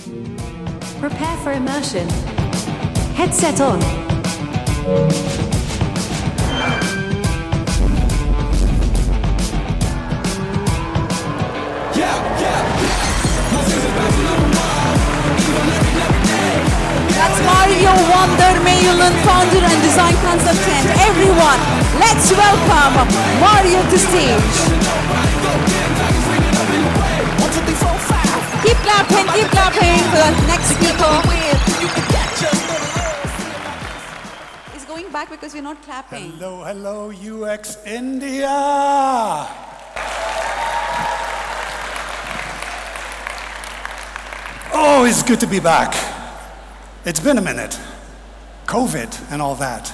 Prepare for immersion. Headset on. That's Mario Wonder, Meulen, founder and design consultant. Everyone, let's welcome Mario to stage. Keep clapping for the next speaker. It's going back because we're not clapping. Hello, UXINDIA. Oh, it's good to be back. It's been a minute. COVID and all that.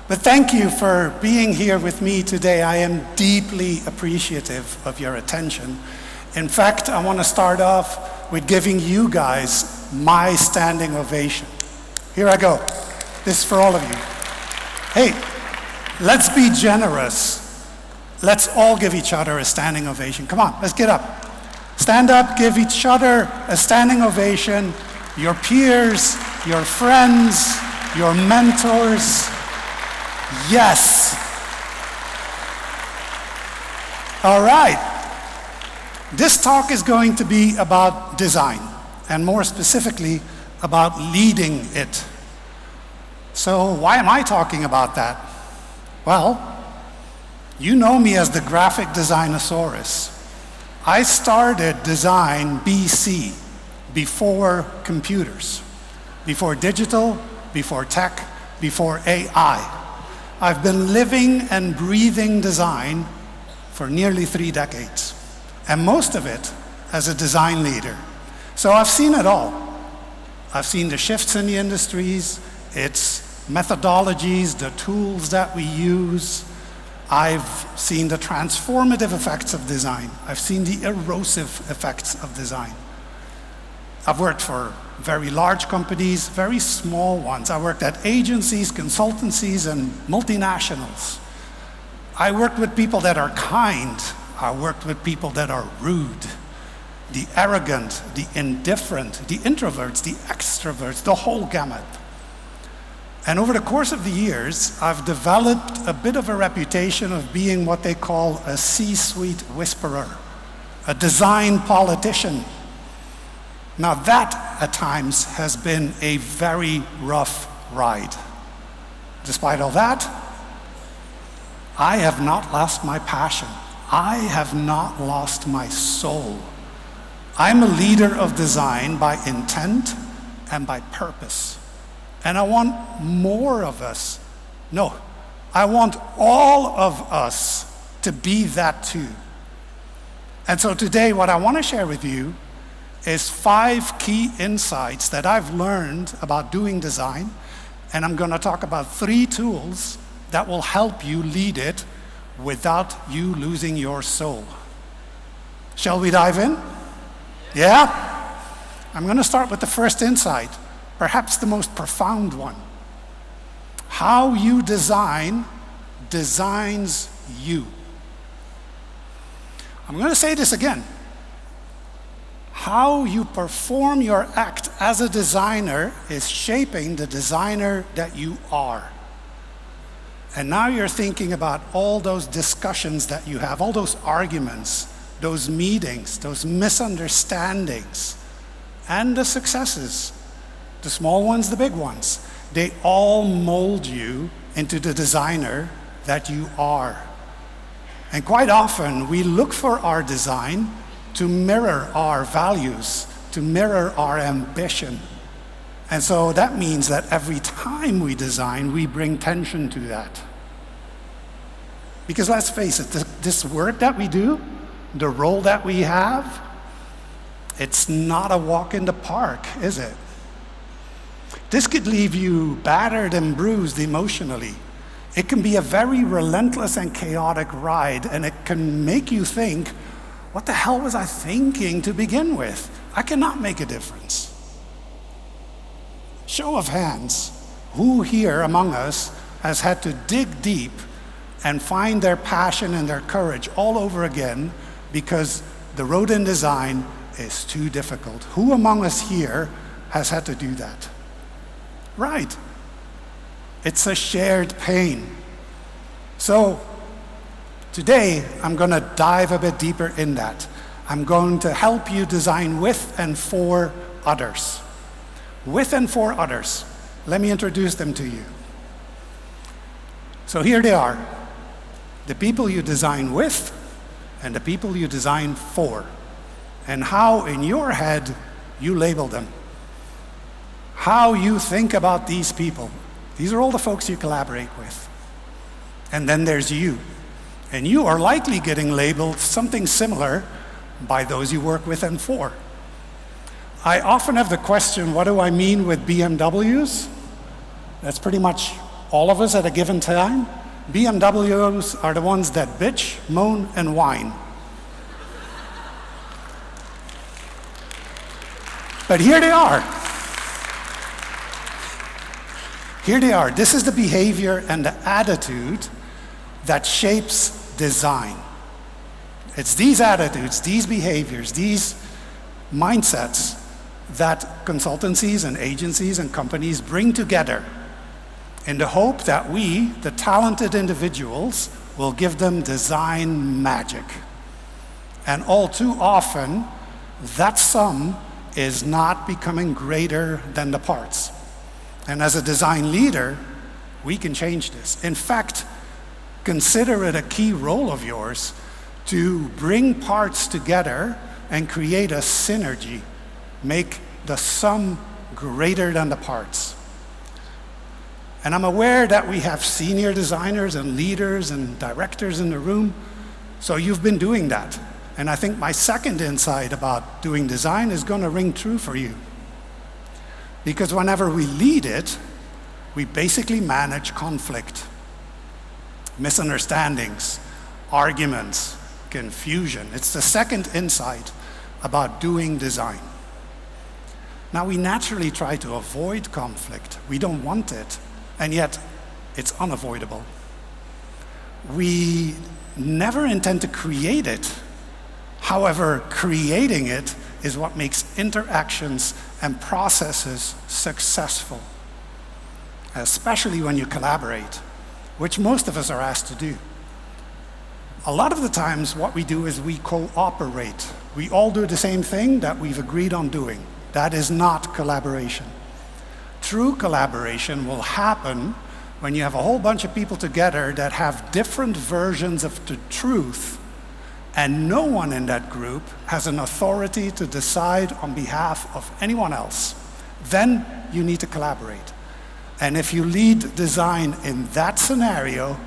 But thank you for being here with me today. I am deeply appreciative of your attention. In fact, I want to start off with giving you guys my standing ovation. Here I go. This is for all of you. Hey, let's be generous. Let's all give each other a standing ovation. Come on, let's get up. Stand up, give each other a standing ovation. Your peers, your friends, your mentors. Yes. All right. This talk is going to be about design, and more specifically, about leading it. So why am I talking about that? Well, you know me as the graphic designosaurus. I started design BC, before computers, before digital, before tech, before AI. I've been living and breathing design for nearly 3 decades, and most of it as a design leader. So I've seen it all. I've seen the shifts in the industries, its methodologies, the tools that we use. I've seen the transformative effects of design. I've seen the erosive effects of design. I've worked for very large companies, very small ones. I worked at agencies, consultancies, and multinationals. I worked with people that are kind. I worked with people that are rude, the arrogant, the indifferent, the introverts, the extroverts, the whole gamut. And over the course of the years, I've developed a bit of a reputation of being what they call a C-suite whisperer, a design politician. Now that, at times, has been a very rough ride. Despite all that, I have not lost my passion. I have not lost my soul. I'm a leader of design by intent and by purpose. And I want more of us. No, I want all of us to be that too. And so today, what I want to share with you is 5 key insights that I've learned about doing design, and I'm going to talk about 3 tools that will help you lead it without you losing your soul. Shall we dive in? Yeah? I'm going to start with the first insight, perhaps the most profound one. How you design designs you. I'm going to say this again. How you perform your act as a designer is shaping the designer that you are. And now you're thinking about all those discussions that you have, all those arguments, those meetings, those misunderstandings, and the successes, the small ones, the big ones. They all mold you into the designer that you are. And quite often, we look for our design to mirror our values, to mirror our ambition. And so that means that every time we design, we bring tension to that. Because let's face it, this work that we do, the role that we have, it's not a walk in the park, is it? This could leave you battered and bruised emotionally. It can be a very relentless and chaotic ride, and it can make you think, what the hell was I thinking to begin with? I cannot make a difference. Show of hands, who here among us has had to dig deep and find their passion and their courage all over again because the road in design is too difficult. Who among us here has had to do that? Right. It's a shared pain. So today, I'm going to dive a bit deeper in that. I'm going to help you design with and for others. With and for others. Let me introduce them to you. So here they are. The people you design with and the people you design for. And how in your head you label them. How you think about these people. These are all the folks you collaborate with. And then there's you. And you are likely getting labeled something similar by those you work with and for. I often have the question, what do I mean with BMWs? That's pretty much all of us at a given time. BMWs are the ones that bitch, moan, and whine. But here they are. Here they are. This is the behavior and the attitude that shapes design. It's these attitudes, these behaviors, these mindsets that consultancies and agencies and companies bring together in the hope that we, the talented individuals, will give them design magic. And all too often, that sum is not becoming greater than the parts. And as a design leader, we can change this. In fact, consider it a key role of yours to bring parts together and create a synergy, make the sum greater than the parts. And I'm aware that we have senior designers and leaders and directors in the room, so you've been doing that. And I think my second insight about doing design is going to ring true for you. Because whenever we lead it, we basically manage conflict, misunderstandings, arguments, confusion. It's the second insight about doing design. Now, we naturally try to avoid conflict. We don't want it, and yet it's unavoidable. We never intend to create it. However, creating it is what makes interactions and processes successful, especially when you collaborate, which most of us are asked to do. A lot of the times what we do is we cooperate. We all do the same thing that we've agreed on doing. That is not collaboration. True collaboration will happen when you have a whole bunch of people together that have different versions of the truth, and no one in that group has an authority to decide on behalf of anyone else. Then you need to collaborate. And if you lead design in that scenario,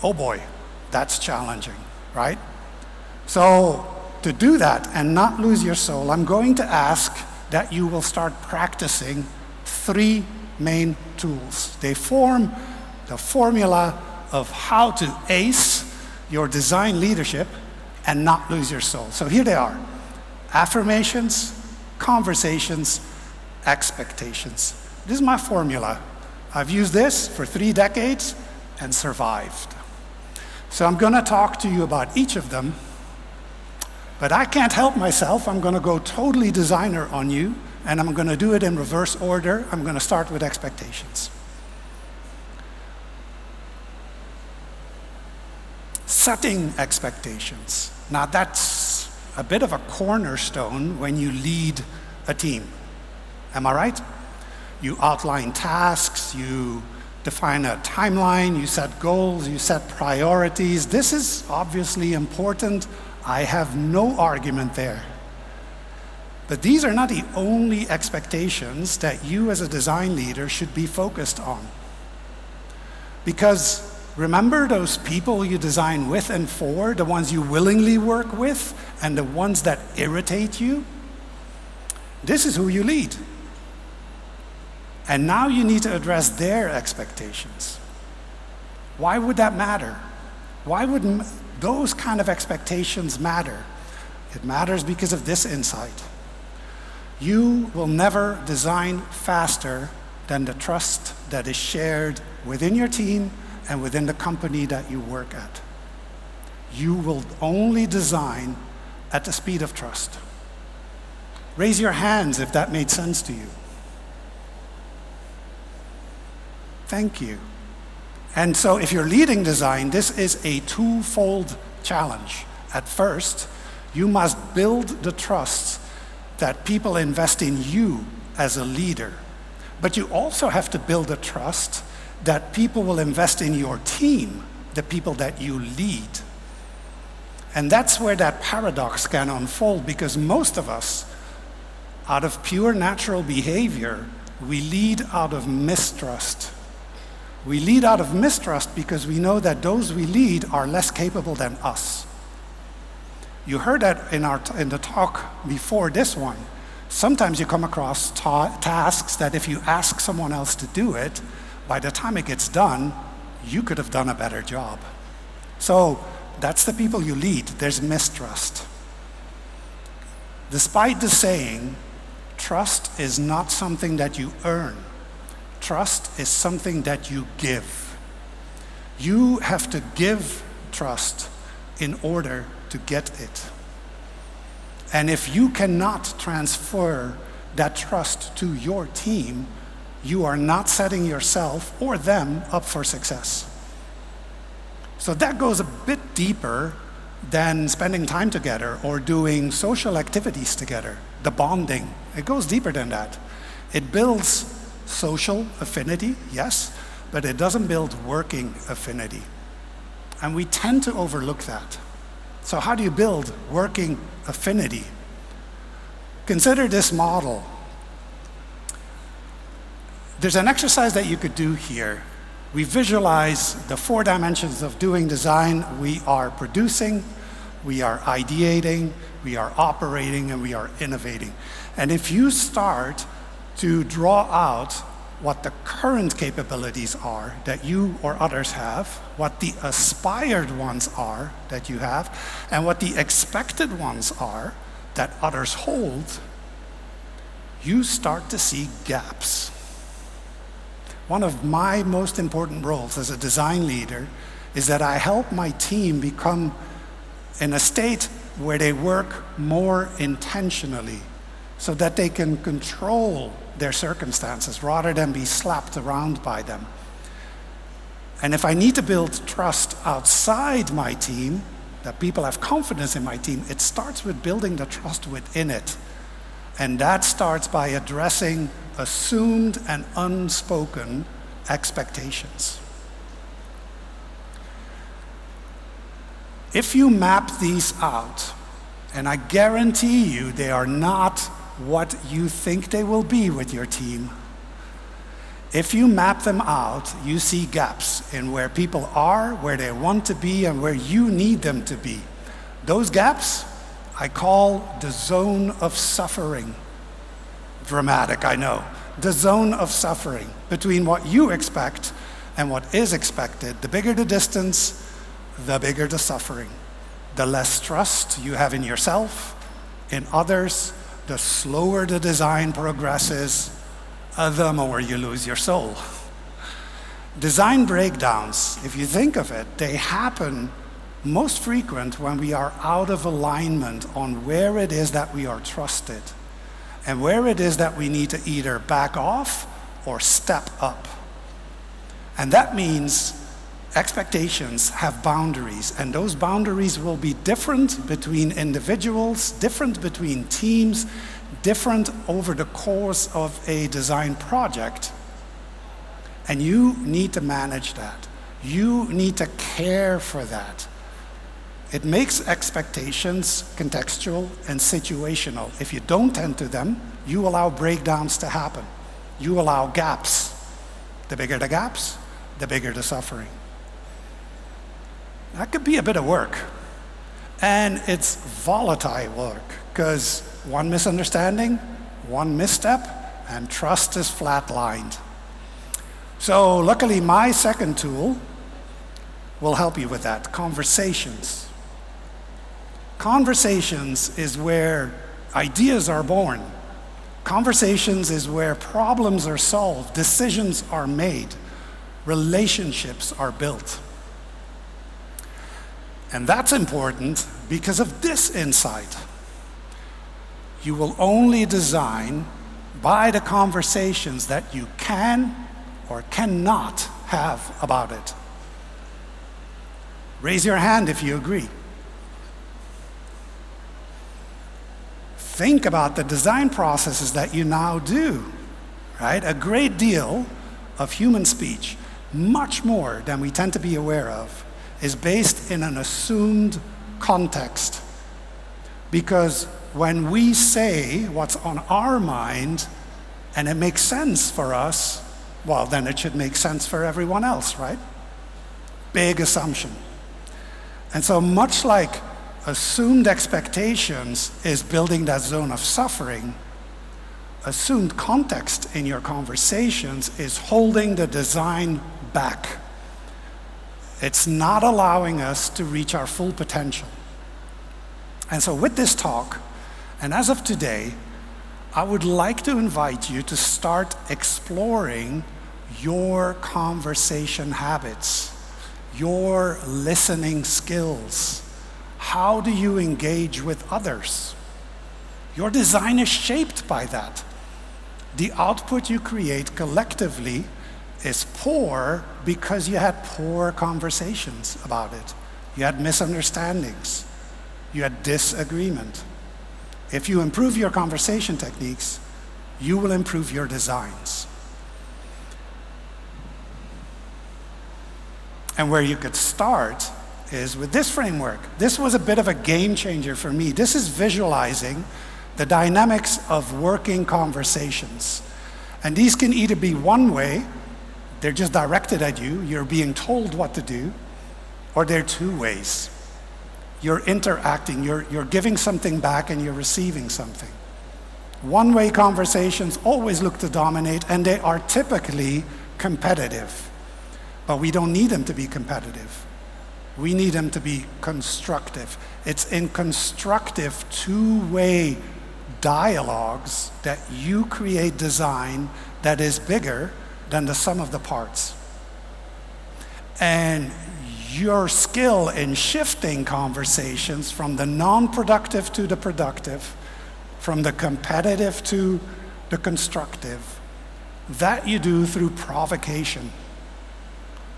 oh boy, that's challenging, right? So to do that and not lose your soul, I'm going to ask that you will start practicing 3 main tools. They form the formula of how to ace your design leadership and not lose your soul. So here they are. Affirmations, conversations, expectations. This is my formula. I've used this for 3 decades and survived. So I'm going to talk to you about each of them, but I can't help myself. I'm going to go totally designer on you, and I'm going to do it in reverse order. I'm going to start with expectations. Setting expectations. Now that's a bit of a cornerstone when you lead a team. Am I right? You outline tasks, you define a timeline, you set goals, you set priorities. This is obviously important. I have no argument there. But these are not the only expectations that you as a design leader should be focused on. Because remember those people you design with and for, the ones you willingly work with, and the ones that irritate you? This is who you lead. And now you need to address their expectations. Why would that matter? Why would those kind of expectations matter? It matters because of this insight. You will never design faster than the trust that is shared within your team and within the company that you work at. You will only design at the speed of trust. Raise your hands if that made sense to you. Thank you. And so if you're leading design, this is a twofold challenge. At first, you must build the trust that people invest in you as a leader. But you also have to build the trust that people will invest in your team, the people that you lead. And that's where that paradox can unfold, because most of us, out of pure natural behavior, we lead out of mistrust. We lead out of mistrust because we know that those we lead are less capable than us. You heard that in the talk before this one. Sometimes you come across tasks that if you ask someone else to do it, by the time it gets done, you could have done a better job. So that's the people you lead. There's mistrust. Despite the saying, trust is not something that you earn. Trust is something that you give. You have to give trust in order to get it. And if you cannot transfer that trust to your team, you are not setting yourself or them up for success. So that goes a bit deeper than spending time together or doing social activities together, the bonding. It goes deeper than that. It builds social affinity, yes, but it doesn't build working affinity. And we tend to overlook that. So how do you build working affinity? Consider this model. There's an exercise that you could do here. We visualize the 4 dimensions of doing design. We are producing, we are ideating, we are operating, and we are innovating. And if you start to draw out what the current capabilities are that you or others have, what the aspired ones are that you have, and what the expected ones are that others hold, you start to see gaps. One of my most important roles as a design leader is that I help my team become in a state where they work more intentionally so that they can control their circumstances rather than be slapped around by them. And if I need to build trust outside my team, that people have confidence in my team, it starts with building the trust within it. And that starts by addressing assumed and unspoken expectations. If you map these out, and I guarantee you they are not what you think they will be with your team, if you map them out, you see gaps in where people are, where they want to be, and where you need them to be. Those gaps I call the zone of suffering. Dramatic, I know. The zone of suffering between what you expect and what is expected. The bigger the distance, the bigger the suffering. The less trust you have in yourself, in others, the slower the design progresses, the more you lose your soul. Design breakdowns, if you think of it, they happen most frequent when we are out of alignment on where it is that we are trusted and where it is that we need to either back off or step up. And that means expectations have boundaries, and those boundaries will be different between individuals, different between teams, different over the course of a design project. And you need to manage that. You need to care for that. It makes expectations contextual and situational. If you don't tend to them, you allow breakdowns to happen. You allow gaps. The bigger the gaps, the bigger the suffering. That could be a bit of work. And it's volatile work, because one misunderstanding, one misstep, and trust is flatlined. So luckily, my second tool will help you with that, conversations. Conversations is where ideas are born. Conversations is where problems are solved, decisions are made, relationships are built. And that's important because of this insight. You will only design by the conversations that you can or cannot have about it. Raise your hand if you agree. Think about the design processes that you now do, right? A great deal of human speech, much more than we tend to be aware of, is based in an assumed context. Because when we say what's on our mind and it makes sense for us, well, then it should make sense for everyone else, right? Big assumption. And so much like assumed expectations is building that zone of suffering, assumed context in your conversations is holding the design back. It's not allowing us to reach our full potential. And so with this talk, and as of today, I would like to invite you to start exploring your conversation habits, your listening skills. How do you engage with others? Your design is shaped by that. The output you create collectively is poor because you had poor conversations about it. You had misunderstandings. You had disagreement. If you improve your conversation techniques, you will improve your designs. And where you could start is with this framework. This was a bit of a game changer for me. This is visualizing the dynamics of working conversations. And these can either be one way, they're just directed at you, you're being told what to do, or they're two ways. You're interacting, you're giving something back and you're receiving something. One-way conversations always look to dominate, and they are typically competitive. But we don't need them to be competitive. We need them to be constructive. It's in constructive two-way dialogues that you create design that is bigger than the sum of the parts. And your skill in shifting conversations from the non-productive to the productive, from the competitive to the constructive, that you do through provocation.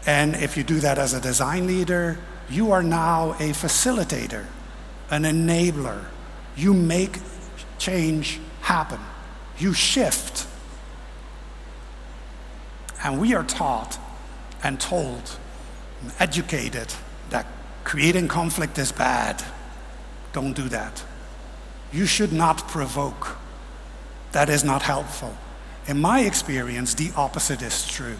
And if you do that as a design leader, you are now a facilitator, an enabler. You make change happen. You shift. And we are taught and told and educated that creating conflict is bad. Don't do that. You should not provoke. That is not helpful. In my experience, the opposite is true.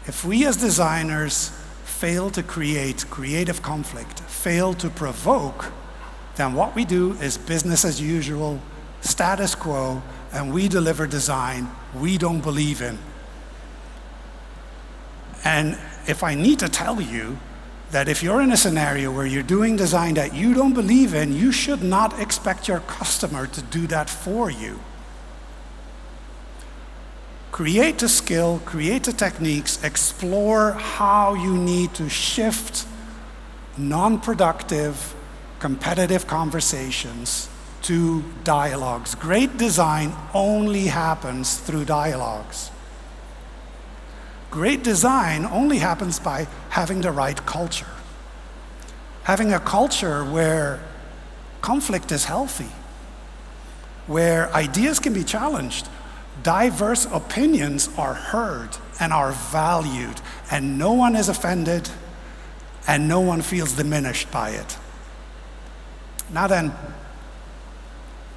If we as designers fail to create creative conflict, fail to provoke, then what we do is business as usual, status quo, and we deliver design we don't believe in. And if I need to tell you that if you're in a scenario where you're doing design that you don't believe in, you should not expect your customer to do that for you. Create the skill, create the techniques, explore how you need to shift non-productive, competitive conversations to dialogues. Great design only happens through dialogues. Great design only happens by having the right culture. Having a culture where conflict is healthy, where ideas can be challenged, diverse opinions are heard and are valued, and no one is offended and no one feels diminished by it. Now then,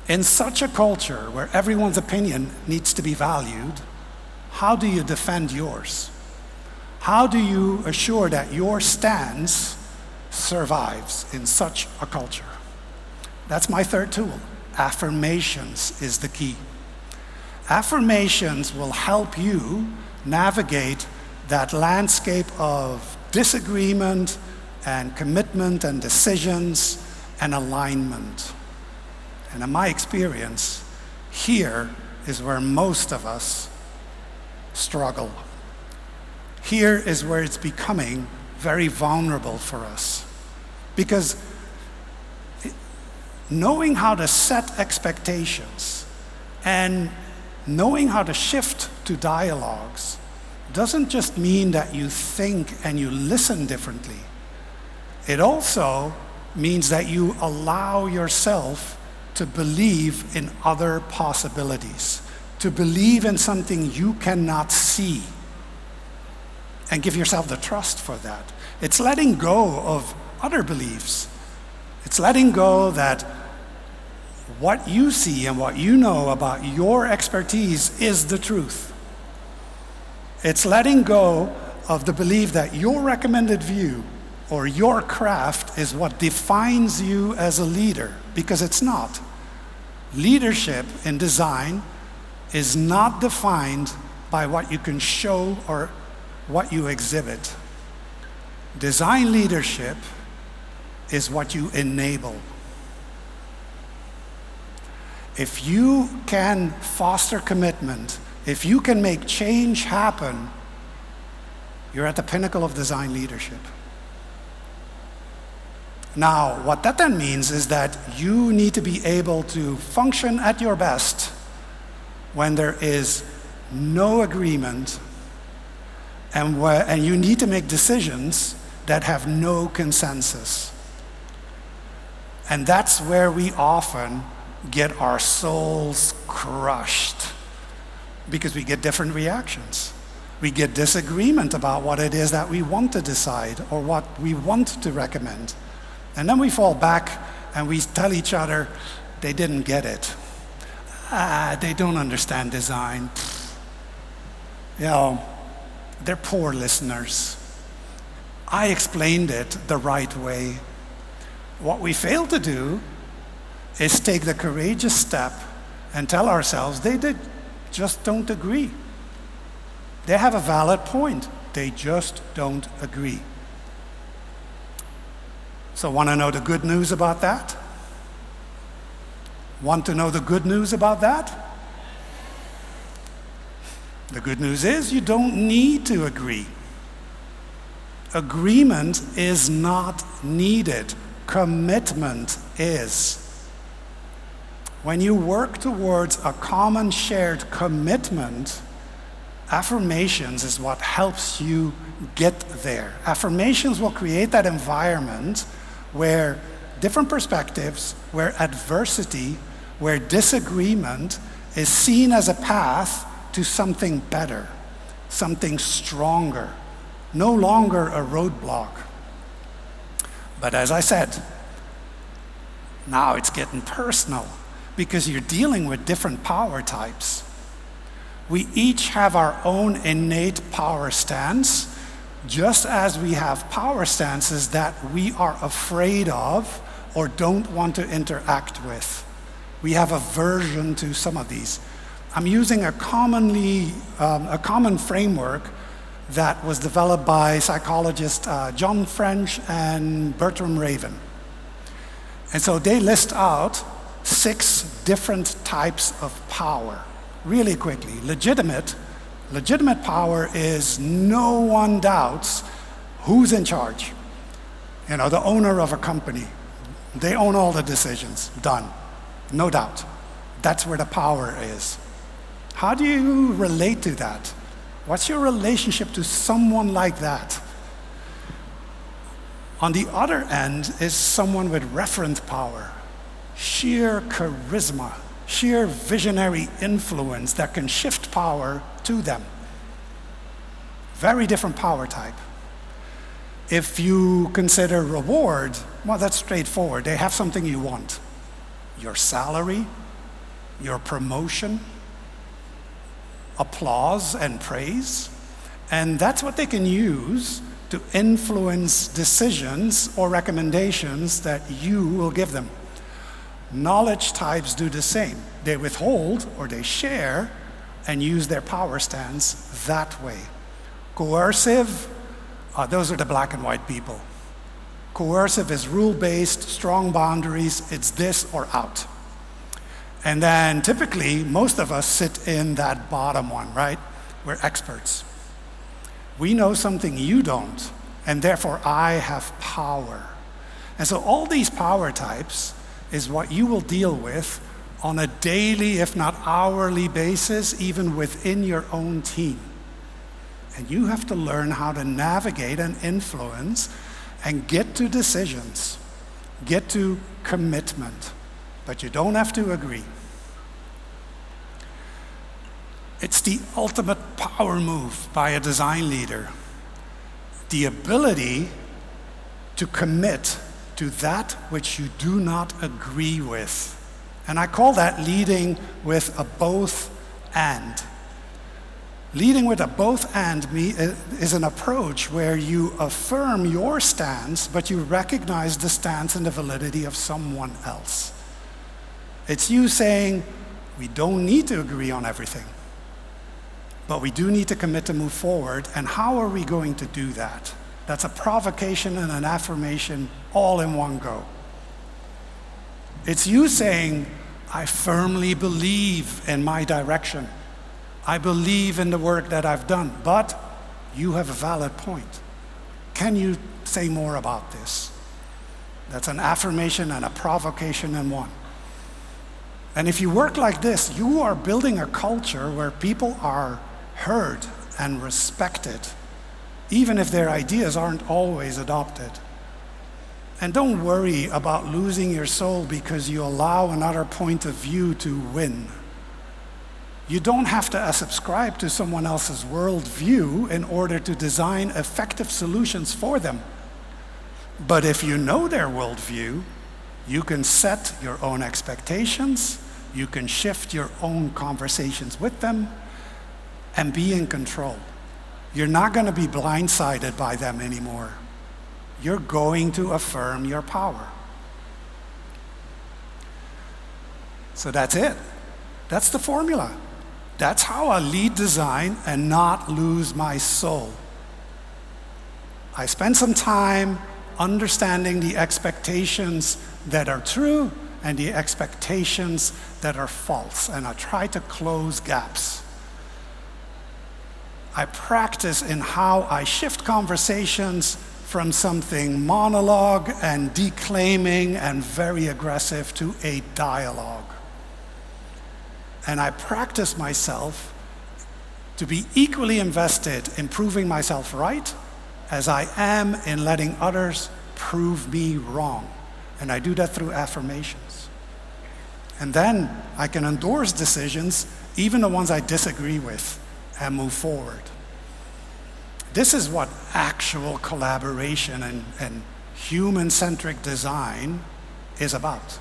in such a culture where everyone's opinion needs to be valued, how do you defend yours? How do you assure that your stance survives in such a culture? That's my third tool. Affirmations is the key. Affirmations will help you navigate that landscape of disagreement and commitment and decisions and alignment. And in my experience, here is where most of us struggle. Here is where it's becoming very vulnerable for us. Because knowing how to set expectations and knowing how to shift to dialogues doesn't just mean that you think and you listen differently. It also means that you allow yourself to believe in other possibilities, to believe in something you cannot see, and give yourself the trust for that. It's letting go of other beliefs. It's letting go that what you see and what you know about your expertise is the truth. It's letting go of the belief that your recommended view or your craft is what defines you as a leader, because it's not. Leadership in design is not defined by what you can show or what you exhibit. Design leadership is what you enable. If you can foster commitment, if you can make change happen, you're at the pinnacle of design leadership. Now, what that then means is that you need to be able to function at your best when there is no agreement, and you need to make decisions that have no consensus. And that's where we often get our souls crushed, because we get different reactions. We get disagreement about what it is that we want to decide or what we want to recommend. And then we fall back and we tell each other, they didn't get it. They don't understand design. You know, they're poor listeners. I explained it the right way. What we fail to do is take the courageous step and tell ourselves they just don't agree. They have a valid point. They just don't agree. So want to know the good news about that? Want to know the good news about that? The good news is you don't need to agree. Agreement is not needed. Commitment is. When you work towards a common shared commitment, affirmations is what helps you get there. Affirmations will create that environment where different perspectives, where adversity, where disagreement is seen as a path to something better, something stronger, no longer a roadblock. But as I said, now it's getting personal, because you're dealing with different power types. We each have our own innate power stance, just as we have power stances that we are afraid of or don't want to interact with. We have aversion to some of these. I'm using a common framework that was developed by psychologists John French and Bertram Raven. And so they list out 6 different types of power. Really quickly, legitimate power is no one doubts who's in charge. You know, the owner of a company. They own all the decisions. Done. No doubt. That's where the power is. How do you relate to that? What's your relationship to someone like that? On the other end is someone with referent power. Sheer charisma, sheer visionary influence that can shift power to them. Very different power type. If you consider reward, well, that's straightforward. They have something you want. Your salary, your promotion, applause and praise. And that's what they can use to influence decisions or recommendations that you will give them. Knowledge types do the same. They withhold or they share and use their power stance that way. Coercive, those are the black and white people. Coercive is rule-based, strong boundaries, it's this or out. And then typically, most of us sit in that bottom one, right? We're experts. We know something you don't, and therefore I have power. And so all these power types, is what you will deal with on a daily, if not hourly basis, even within your own team. And you have to learn how to navigate and influence and get to decisions, get to commitment, but you don't have to agree. It's the ultimate power move by a design leader. The ability to commit to that which you do not agree with. And I call that leading with a both and. Leading with a both and is an approach where you affirm your stance, but you recognize the stance and the validity of someone else. It's you saying, we don't need to agree on everything, but we do need to commit to move forward, and how are we going to do that? That's a provocation and an affirmation all in one go. It's you saying, I firmly believe in my direction. I believe in the work that I've done, but you have a valid point. Can you say more about this? That's an affirmation and a provocation in one. And if you work like this, you are building a culture where people are heard and respected, even if their ideas aren't always adopted. And don't worry about losing your soul because you allow another point of view to win. You don't have to subscribe to someone else's worldview in order to design effective solutions for them. But if you know their worldview, you can set your own expectations, you can shift your own conversations with them, and be in control. You're not going to be blindsided by them anymore. You're going to affirm your power. So that's it. That's the formula. That's how I lead design and not lose my soul. I spend some time understanding the expectations that are true and the expectations that are false, and I try to close gaps. I practice in how I shift conversations from something monologue and declaiming and very aggressive to a dialogue. And I practice myself to be equally invested in proving myself right as I am in letting others prove me wrong. And I do that through affirmations. And then I can endorse decisions, even the ones I disagree with, and move forward. This is what actual collaboration and human-centric design is about.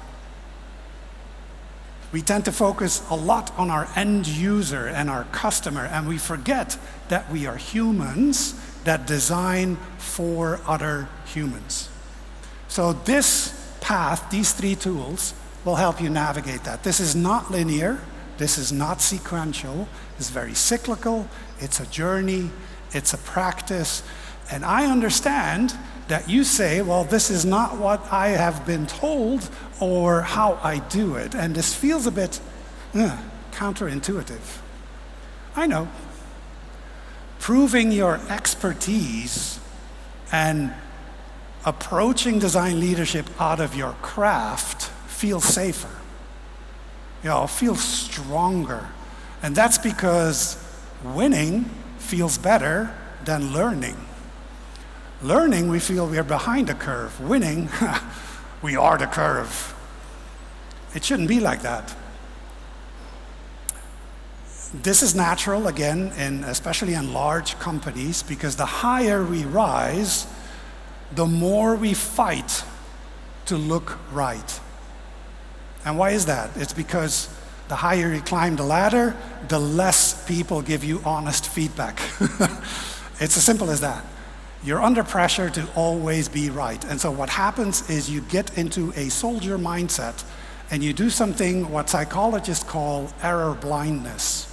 We tend to focus a lot on our end user and our customer, and we forget that we are humans that design for other humans. So this path, these three tools, will help you navigate that. This is not linear, this is not sequential, it's very cyclical, it's a journey, it's a practice, and I understand that you say, well, this is not what I have been told or how I do it. And this feels a bit counterintuitive. I know. Proving your expertise and approaching design leadership out of your craft feels safer. Feels stronger. And that's because winning feels better than learning. Learning, we feel we are behind the curve. Winning, we are the curve. It shouldn't be like that. This is natural, again, especially in large companies, because the higher we rise, the more we fight to look right. And why is that? It's because the higher you climb the ladder, the less people give you honest feedback. It's as simple as that. You're under pressure to always be right. And so what happens is you get into a soldier mindset and you do something what psychologists call error blindness.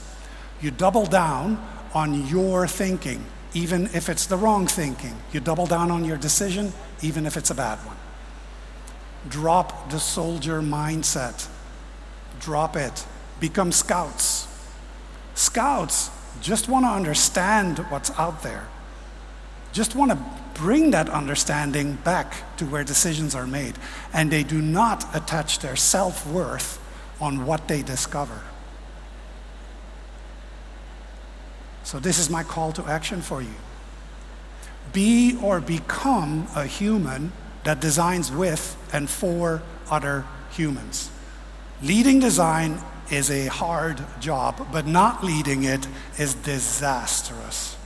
You double down on your thinking, even if it's the wrong thinking. You double down on your decision, even if it's a bad one. Drop the soldier mindset. Drop it. Become scouts. Scouts just want to understand what's out there. Just want to bring that understanding back to where decisions are made, and they do not attach their self-worth on what they discover. So this is my call to action for you. Be or become a human that designs with and for other humans. Leading design is a hard job, but not leading it is disastrous.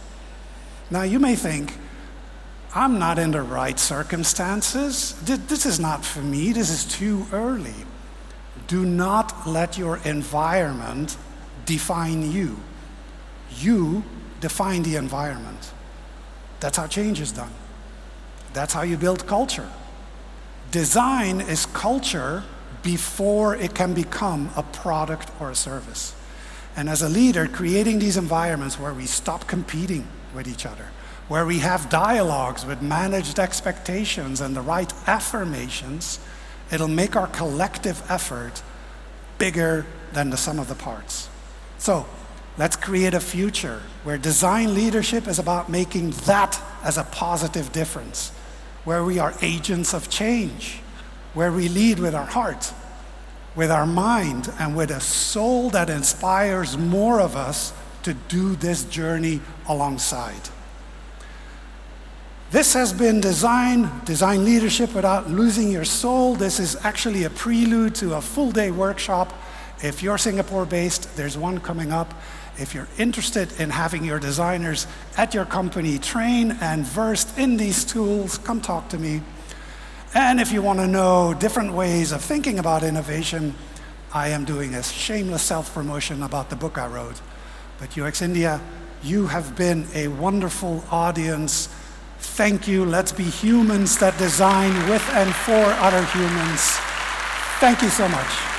Now you may think, I'm not in the right circumstances. This is not for me, this is too early. Do not let your environment define you. You define the environment. That's how change is done. That's how you build culture. Design is culture before it can become a product or a service. And as a leader, creating these environments where we stop competing with each other, where we have dialogues with managed expectations and the right affirmations, it'll make our collective effort bigger than the sum of the parts. So, let's create a future where design leadership is about making that as a positive difference, where we are agents of change, where we lead with our heart, with our mind, and with a soul that inspires more of us to do this journey alongside. This has been design leadership without losing your soul. This is actually a prelude to a full-day workshop. If you're Singapore-based, there's one coming up. If you're interested in having your designers at your company trained and versed in these tools, come talk to me. And if you want to know different ways of thinking about innovation, I am doing a shameless self-promotion about the book I wrote. But UX India, you have been a wonderful audience. Thank you. Let's be humans that design with and for other humans. Thank you so much.